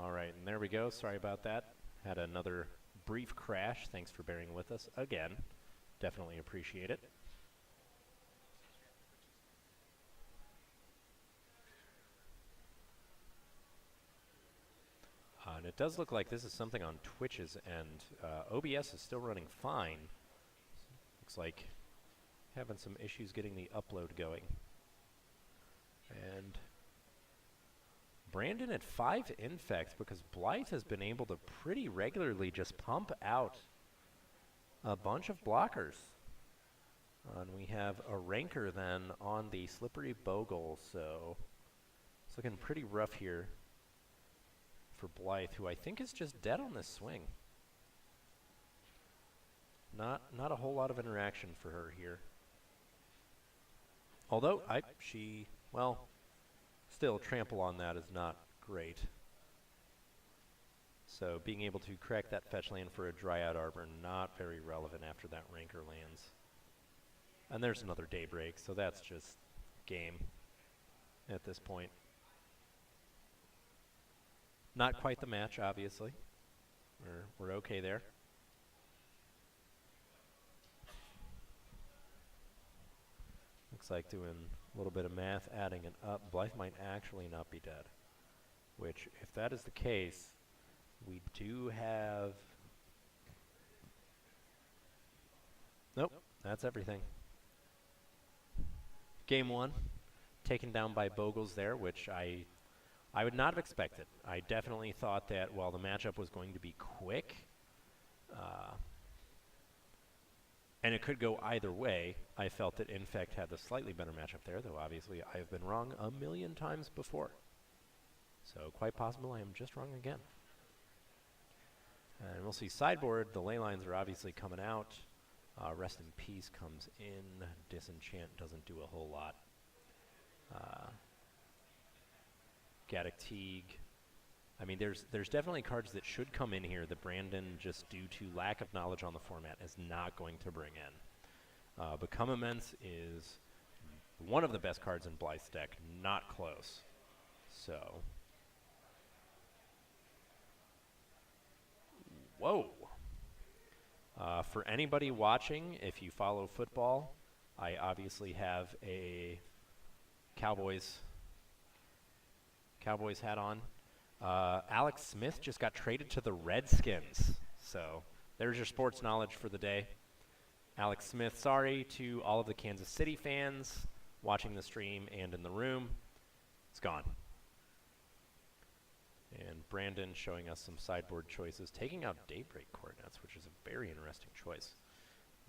All right, and there we go. Sorry about that. Had another brief crash. Thanks for bearing with us again. Definitely appreciate it. And it does look like this is something on Twitch's end. OBS is still running fine. Looks like having some issues getting the upload going. And Brandon at 5 infect because Blythe has been able to pretty regularly just pump out a bunch of blockers. And we have a ranker then on the slippery bogle, so it's looking pretty rough here for Blythe, who I think is just dead on this swing. Not a whole lot of interaction for her here. Although still trample on that is not great. So being able to crack that fetch land for a Dryad Arbor, not very relevant after that ranker lands. And there's another Daybreak, so that's just game at this point. Not quite the match, obviously. We're okay there. Looks like doing a little bit of math, adding it up. Blythe might actually not be dead. Which, if that is the case, we do have... Nope, that's everything. Game 1, taken down by Bogles there, which I would not have expected. I definitely thought that while the matchup was going to be quick, and it could go either way, I felt that Infect had the slightly better matchup there, though obviously I have been wrong a million times before. So quite possible I am just wrong again. And we'll see sideboard. The ley lines are obviously coming out. Rest in Peace comes in. Disenchant doesn't do a whole lot. Gaddock Teague. I mean, there's definitely cards that should come in here that Brandon, just due to lack of knowledge on the format, is not going to bring in. Become Immense is one of the best cards in Blythe's deck, not close. So, whoa. For anybody watching, if you follow football, I obviously have a Cowboys hat on. Alex Smith just got traded to the Redskins. So there's your sports knowledge for the day. Alex Smith, sorry to all of the Kansas City fans watching the stream and in the room. It's gone. And Brandon showing us some sideboard choices, taking out Daybreak Coordinates, which is a very interesting choice.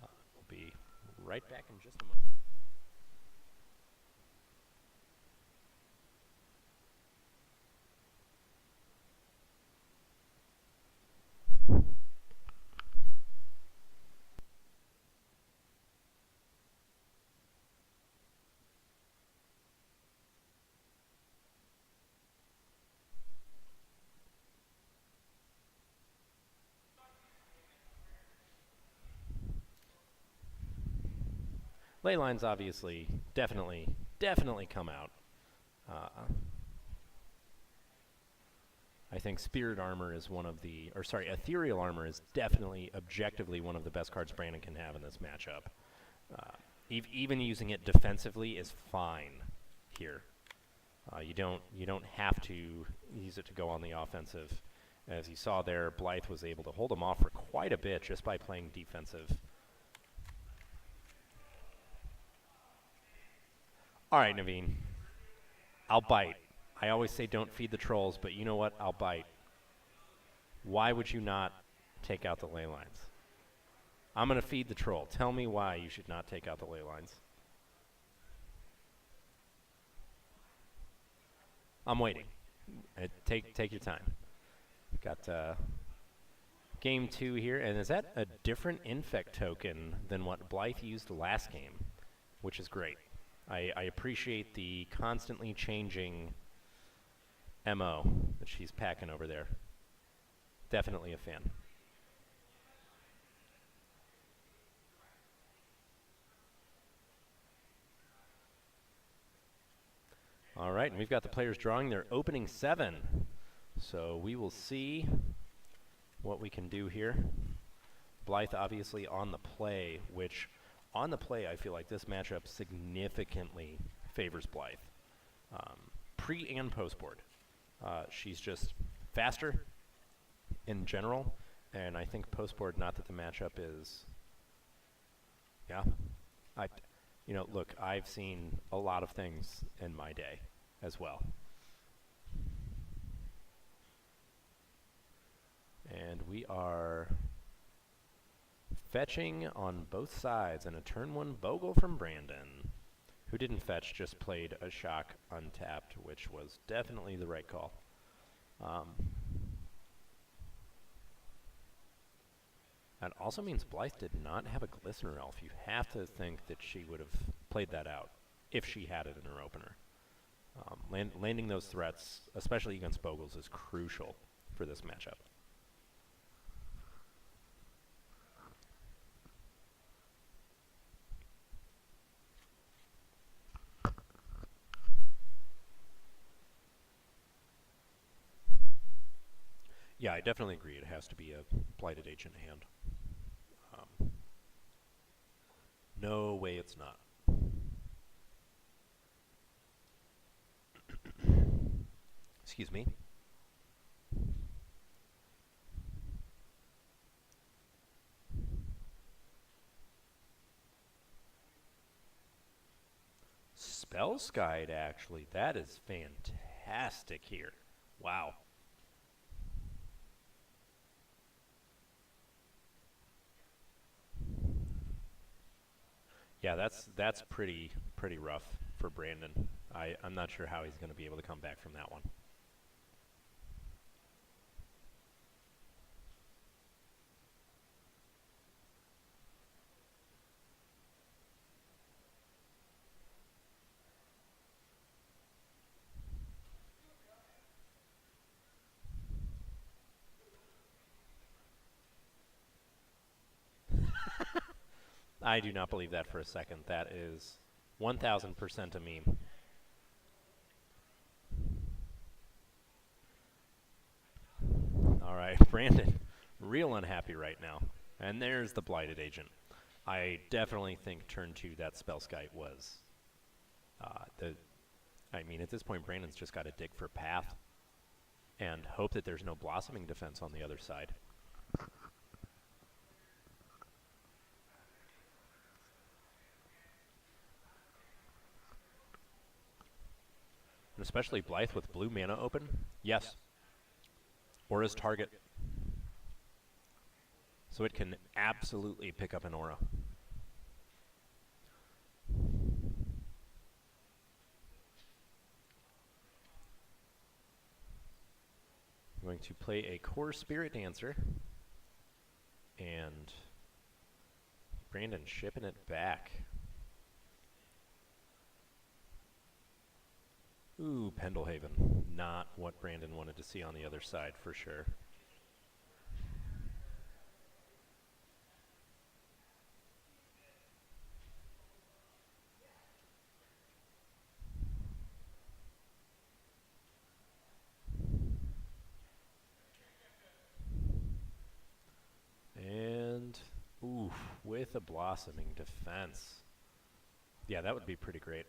We'll be right back in just a moment. Ley lines obviously definitely come out. I think Spirit Armor is one of the, or sorry, Ethereal Armor is definitely objectively one of the best cards Brandon can have in this matchup. Even using it defensively is fine here. You don't have to use it to go on the offensive. As you saw there, Blythe was able to hold him off for quite a bit just by playing defensive. All right, Naveen. I'll bite. I always say don't feed the trolls, but you know what? I'll bite. Why would you not take out the ley lines? I'm going to feed the troll. Tell me why you should not take out the ley lines. I'm waiting. Take your time. Got game 2 here, and is that a different Infect token than what Blythe used last game, which is great. I appreciate the constantly changing MO that she's packing over there. Definitely a fan. All right, and we've got the players drawing their opening 7. So we will see what we can do here. Blythe obviously on the play, which on the play I feel like this matchup significantly favors Blythe. Pre and post board. She's just faster in general, and I think post board, not that the matchup is, yeah. Look, I've seen a lot of things in my day as well. And we are fetching on both sides, and a turn 1 Bogle from Brandon, who didn't fetch, just played a shock untapped, which was definitely the right call. That also means Blythe did not have a Glistener Elf. You have to think that she would have played that out if she had it in her opener. Landing those threats, especially against Bogles, is crucial for this matchup. Yeah, I definitely agree. It has to be a Blighted Agent hand. No way it's not. Excuse me. Spellskite, actually. That is fantastic here. Wow. Yeah, that's pretty rough for Brandon. I'm not sure how he's going to be able to come back from that one. I do not believe that for a second. That is 1,000% a meme. All right, Brandon, real unhappy right now. And there's the Blighted Agent. I definitely think turn 2, that Spellskite was at this point, Brandon's just got to dig for path and hope that there's no Blossoming Defense on the other side. And especially Blythe with blue mana open. Yes. Aura's target. So it can absolutely pick up an Aura. I'm going to play a Core Spirit Dancer. And Brandon shipping it back. Ooh, Pendlehaven. Not what Brandon wanted to see on the other side, for sure. And, ooh, with a Blossoming Defense. Yeah, that would be pretty great.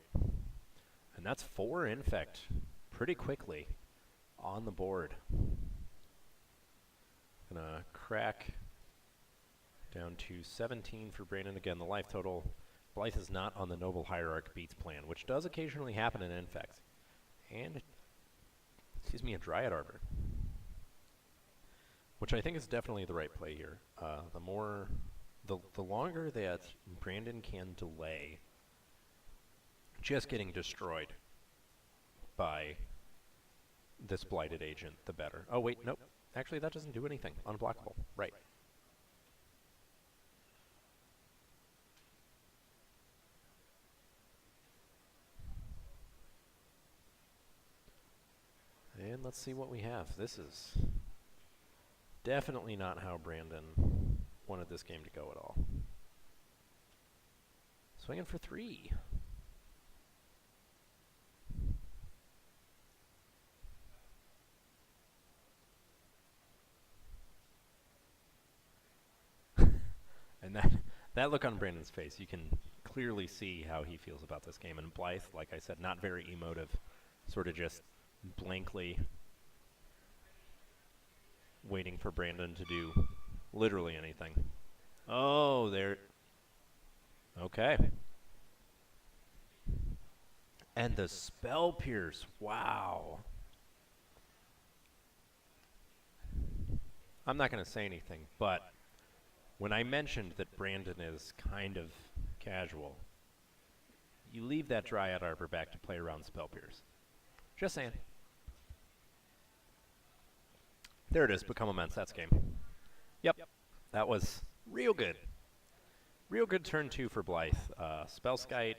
And that's 4 Infect pretty quickly on the board. Gonna crack down to 17 for Brandon. Again, the life total. Blythe is not on the Noble Hierarch beats plan, which does occasionally happen in Infect. And, excuse me, a Dryad Arbor. Which I think is definitely the right play here. The longer that Brandon can delay just getting destroyed by this Blighted Agent, the better. Oh, wait, nope. Actually, that doesn't do anything. Unblockable. Right. And let's see what we have. This is definitely not how Brandon wanted this game to go at all. Swinging for 3. That look on Brandon's face, you can clearly see how he feels about this game. And Blythe, like I said, not very emotive, sort of just blankly waiting for Brandon to do literally anything. Oh, there. Okay. And the spell pierce. Wow. I'm not going to say anything, but when I mentioned that Brandon is kind of casual, you leave that Dryad Arbor back to play around spell pierce. Just saying. There it is. Become immense. That's game. Yep. That was real good. Real good turn 2 for Blythe. Spellskite,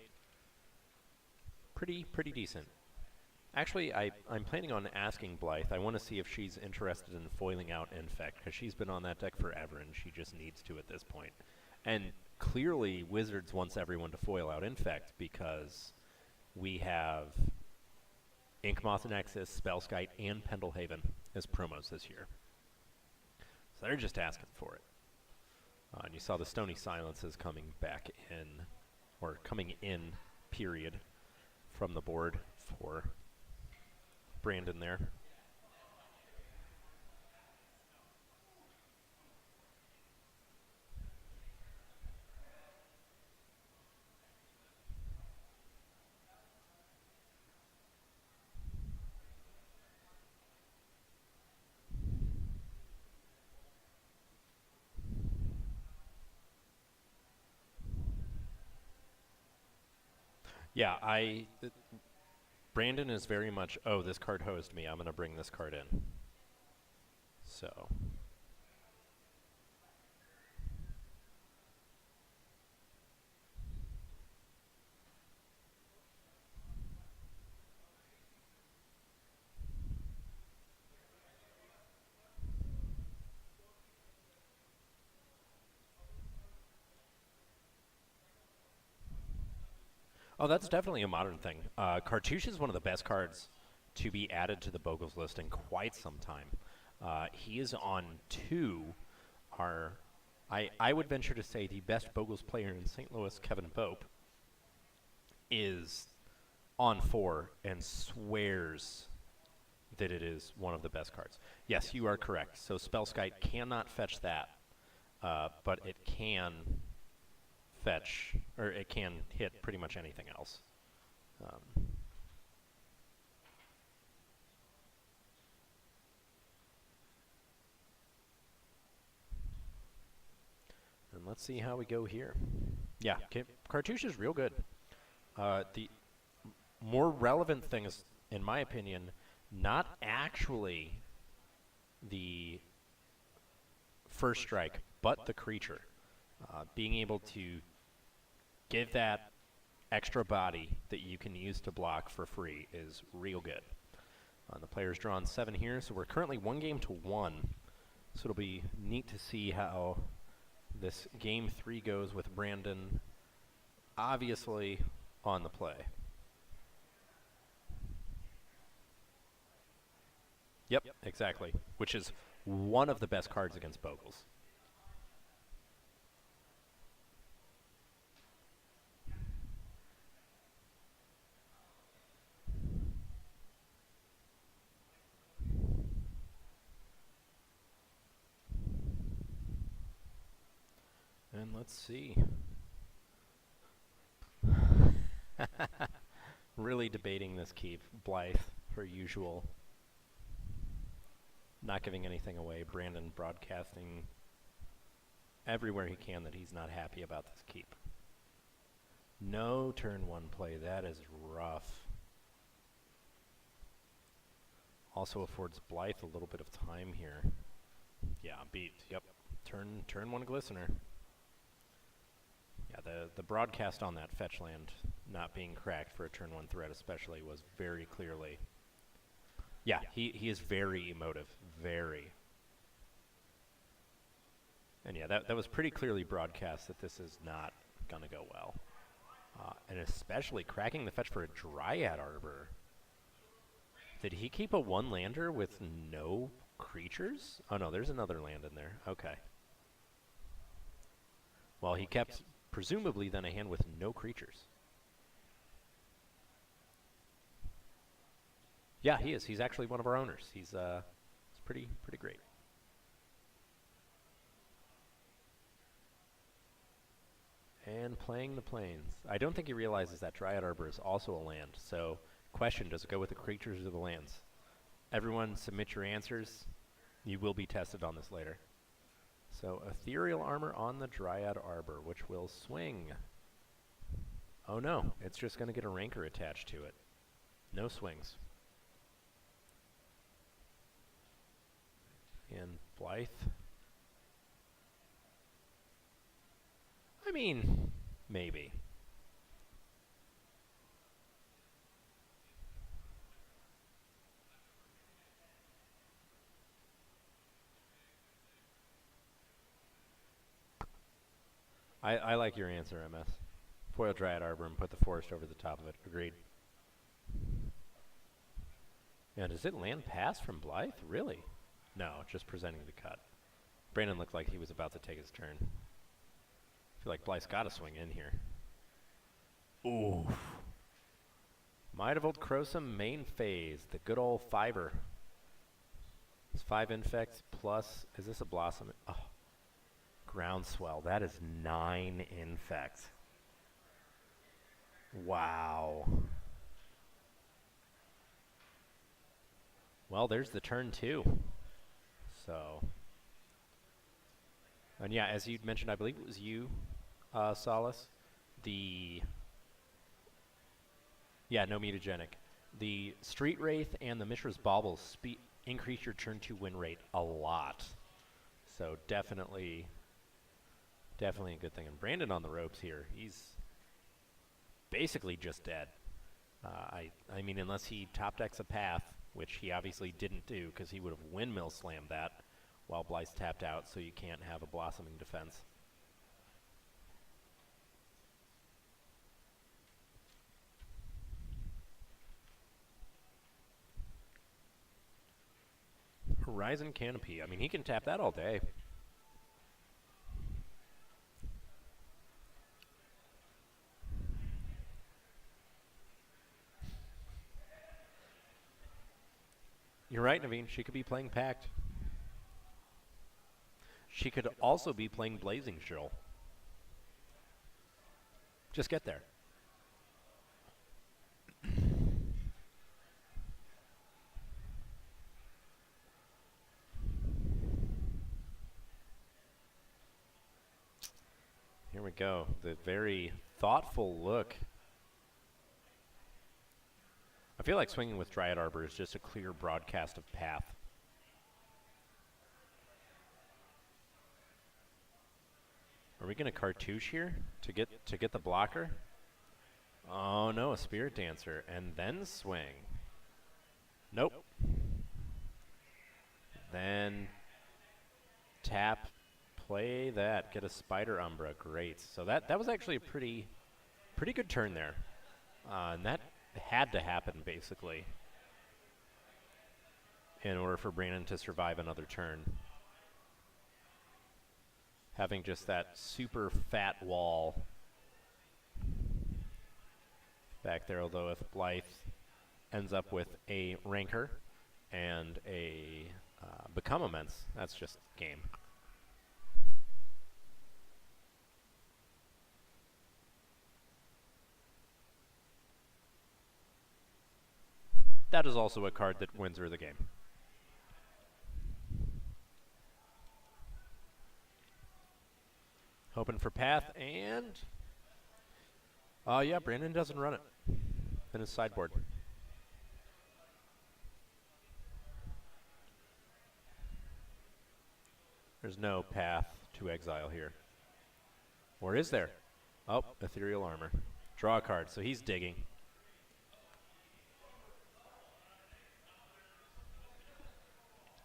pretty decent. Actually, I'm planning on asking Blythe. I want to see if she's interested in foiling out Infect, because she's been on that deck forever, and she just needs to at this point. And clearly, Wizards wants everyone to foil out Infect, because we have Inkmoth Nexus, Spellskite, and Pendlehaven as promos this year. So they're just asking for it. And you saw the Stony Silences coming back in, or coming in, period, from the board for Brandon there. Yeah, Brandon is very much, oh, this card hosed me, I'm going to bring this card in. So. Oh, that's definitely a modern thing. Cartouche is one of the best cards to be added to the Bogles list in quite some time. He is on 2. I would venture to say the best Bogles player in St. Louis, Kevin Pope, is on 4 and swears that it is one of the best cards. Yes, you are correct. So Spellskite cannot fetch that, but it can fetch, or it can hit pretty much anything else. And let's see how we go here. Yeah, Cartouche is real good. The more relevant thing is, in my opinion, not actually the first strike, but the creature. Being able to give that extra body that you can use to block for free is real good. The player's drawn 7 here, so we're currently 1-1. So it'll be neat to see how this game 3 goes with Brandon obviously on the play. Yep, exactly. Which is one of the best cards against Bogles. And let's see. Really debating this keep. Blythe, per usual. Not giving anything away. Brandon broadcasting everywhere he can that he's not happy about this keep. No turn 1 play. That is rough. Also affords Blythe a little bit of time here. Yeah, beat. Yep. Turn 1 Glistener. Yeah, the broadcast on that fetch land not being cracked for a turn 1 threat especially was very clearly. Yeah, he is very emotive. Very. And yeah, that was pretty clearly broadcast that this is not going to go well. And especially cracking the fetch for a Dryad Arbor. Did he keep a 1-lander with no creatures? Oh no, there's another land in there. Okay. Well, he kept, presumably, then a hand with no creatures. Yeah, he is. He's actually one of our owners. He's pretty great. And playing the plains. I don't think he realizes that Dryad Arbor is also a land. So, question, does it go with the creatures or the lands? Everyone submit your answers. You will be tested on this later. So, Ethereal Armor on the Dryad Arbor, which will swing. Oh no, it's just going to get a Rancor attached to it. No swings. And Blythe. I mean, maybe. I like your answer, MS. Foil Dryad Arbor and put the forest over the top of it. Agreed. Yeah, does it land pass from Blythe? Really? No, just presenting the cut. Brandon looked like he was about to take his turn. I feel like Blythe's got to swing in here. Ooh. Might of Old Crowsome main phase. The good old fiver. It's 5 infects plus, is this a blossom? Oh. Groundswell. That is 9 infects. Wow. Well, there's the turn 2. So. And yeah, as you mentioned, I believe it was you, Solace. Yeah, no mutagenic. The Street Wraith and the Mishra's Baubles increase your turn 2 win rate a lot. So definitely a good thing. And Brandon on the ropes here. He's basically just dead. I mean, unless he top decks a path, which he obviously didn't do because he would have windmill slammed that while Blythe's tapped out, so you can't have a blossoming defense. Horizon Canopy. I mean, he can tap that all day. You're right, Naveen. She could be playing Pact. She could also be playing Blazing Shoal. Just get there. Here we go. The very thoughtful look. I feel like swinging with Dryad Arbor is just a clear broadcast of path. Are we going to cartouche here to get the blocker? Oh no, a Spirit Dancer and then swing. Nope. Then tap, play that, get a Spider Umbra. Great. So that was actually a pretty good turn there. And that had to happen basically in order for Brandon to survive another turn. Having just that super fat wall back there, although if Blythe ends up with a Rancor and a Become Immense, that's just game. That is also a card that wins her the game. Hoping for path, and yeah, Brandon doesn't run it in his sideboard. There's no path to exile here. Or is there? Oh, Ethereal Armor. Draw a card, so he's digging.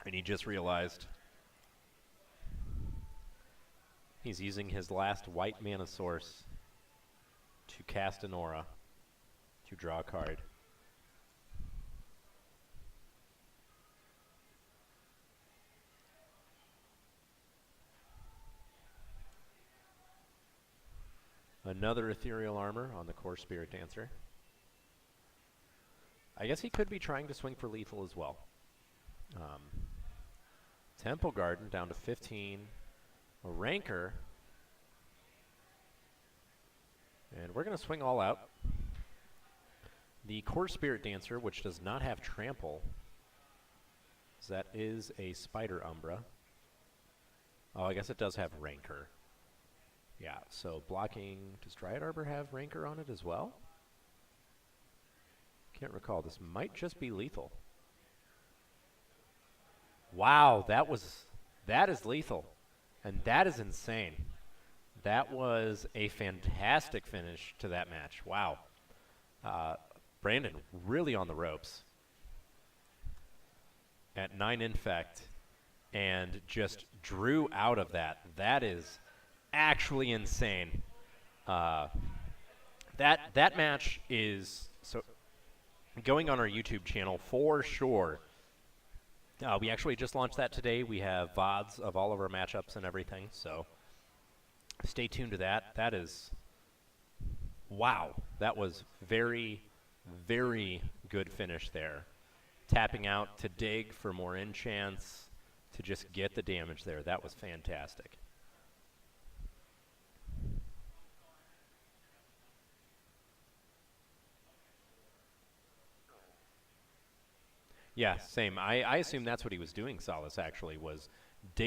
And he just realized he's using his last white mana source to cast an aura to draw a card. Another ethereal armor on the core Spirit Dancer. I guess he could be trying to swing for lethal as well. Temple Garden down to 15. A Rancor. And we're going to swing all out. The core Spirit Dancer, which does not have trample, that is a Spider Umbra. Oh, I guess it does have Rancor. Yeah, so blocking. Does Dryad Arbor have Rancor on it as well? Can't recall. This might just be lethal. Wow, that is lethal. And that is insane. That was a fantastic finish to that match. Wow. Brandon really on the ropes at 9 infect and just drew out of that. That is actually insane. That match is so going on our YouTube channel for sure. We actually just launched that today. We have VODs of all of our matchups and everything, so stay tuned to that. That is, wow, that was very, very good finish there. Tapping out to dig for more enchants, to just get the damage there. That was fantastic. Yeah, same. I assume that's what he was doing, Solace, actually, was dig